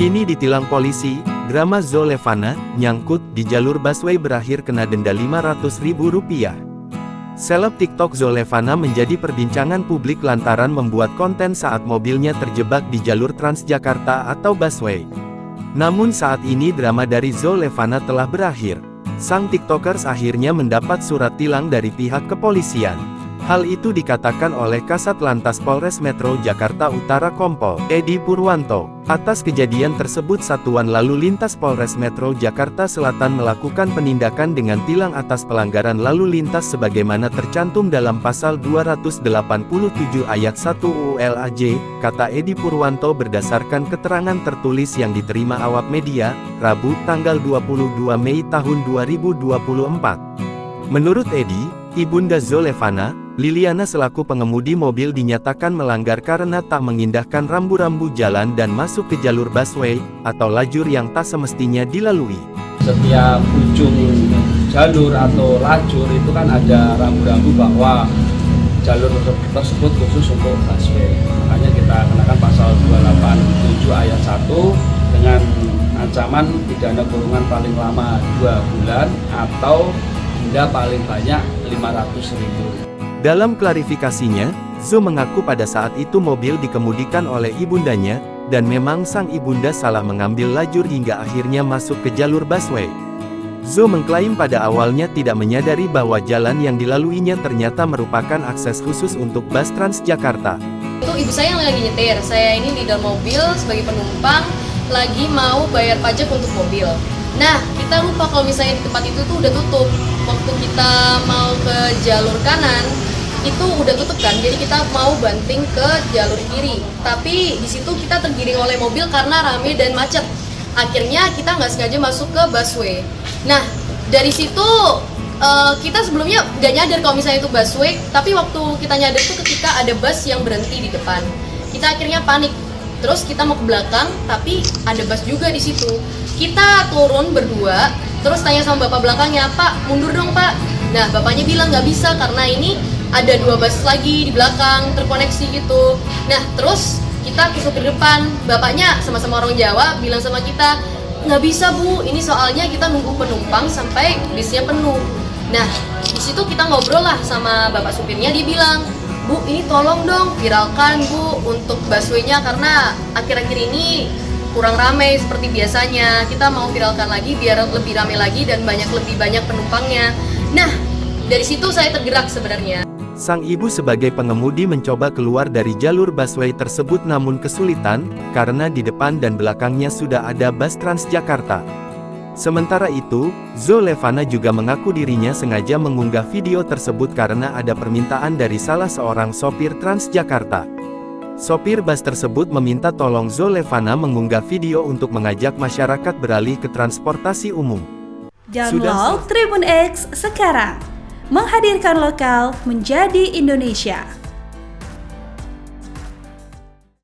Kini ditilang polisi, drama Zulefana, nyangkut di jalur busway berakhir kena denda Rp500.000. Seleb TikTok Zulefana menjadi perbincangan publik lantaran membuat konten saat mobilnya terjebak di jalur Transjakarta atau busway. Namun saat ini drama dari Zulefana telah berakhir. Sang TikTokers akhirnya mendapat surat tilang dari pihak kepolisian. Hal itu dikatakan oleh Kasat Lantas Polres Metro Jakarta Utara Kompol Edi Purwanto. Atas kejadian tersebut Satuan Lalu Lintas Polres Metro Jakarta Selatan melakukan penindakan dengan tilang atas pelanggaran lalu lintas sebagaimana tercantum dalam pasal 287 ayat 1 UU LAJ, kata Edi Purwanto berdasarkan keterangan tertulis yang diterima awak media, Rabu, tanggal 22 Mei tahun 2024. Menurut Edi, Ibunda Zulefana, Liliana selaku pengemudi mobil dinyatakan melanggar karena tak mengindahkan rambu-rambu jalan dan masuk ke jalur busway, atau lajur yang tak semestinya dilalui. Setiap ujung jalur atau lajur itu kan ada rambu-rambu bahwa jalur tersebut khusus untuk busway. Makanya kita kenakan pasal 287 ayat 1 dengan ancaman pidana kurungan paling lama 2 bulan atau denda paling banyak Rp500.000. Dalam klarifikasinya, Zo mengaku pada saat itu mobil dikemudikan oleh ibundanya, dan memang sang ibunda salah mengambil lajur hingga akhirnya masuk ke jalur busway. Zo mengklaim pada awalnya tidak menyadari bahwa jalan yang dilaluinya ternyata merupakan akses khusus untuk bus Transjakarta. Itu ibu saya yang lagi nyetir, saya ini di dalam mobil sebagai penumpang, lagi mau bayar pajak untuk mobil. Nah, kita lupa kalau misalnya di tempat itu tuh udah tutup. Waktu kita mau ke jalur kanan, itu udah tutup kan, jadi kita mau banting ke jalur kiri. Tapi di situ kita tergiring oleh mobil karena rame dan macet. Akhirnya kita nggak sengaja masuk ke busway. Nah, dari situ kita sebelumnya nggak nyadar kalau misalnya itu busway, tapi waktu kita nyadar itu ketika ada bus yang berhenti di depan. Kita akhirnya panik. Terus kita mau ke belakang, tapi ada bus juga di situ. Kita turun berdua, terus tanya sama bapak belakangnya, "Pak, mundur dong Pak." Nah, bapaknya bilang nggak bisa karena ini ada 2 bus lagi di belakang terkoneksi gitu. Nah, terus kita ke supir depan, bapaknya sama-sama orang Jawa bilang sama kita, "Nggak bisa Bu, ini soalnya kita nunggu penumpang sampai bisnya penuh." Nah, di situ kita ngobrol lah sama bapak supirnya, dia bilang, "Bu, ini tolong dong viralkan Bu untuk busway-nya karena akhir-akhir ini kurang ramai seperti biasanya. Kita mau viralkan lagi biar lebih ramai lagi dan lebih banyak penumpangnya." Nah, dari situ saya tergerak sebenarnya. Sang ibu sebagai pengemudi mencoba keluar dari jalur busway tersebut namun kesulitan, karena di depan dan belakangnya sudah ada bus Transjakarta. Sementara itu, Zulefana juga mengaku dirinya sengaja mengunggah video tersebut karena ada permintaan dari salah seorang sopir Transjakarta. Sopir bus tersebut meminta tolong Zulefana mengunggah video untuk mengajak masyarakat beralih ke transportasi umum. Download Tribun X sekarang, menghadirkan lokal menjadi Indonesia.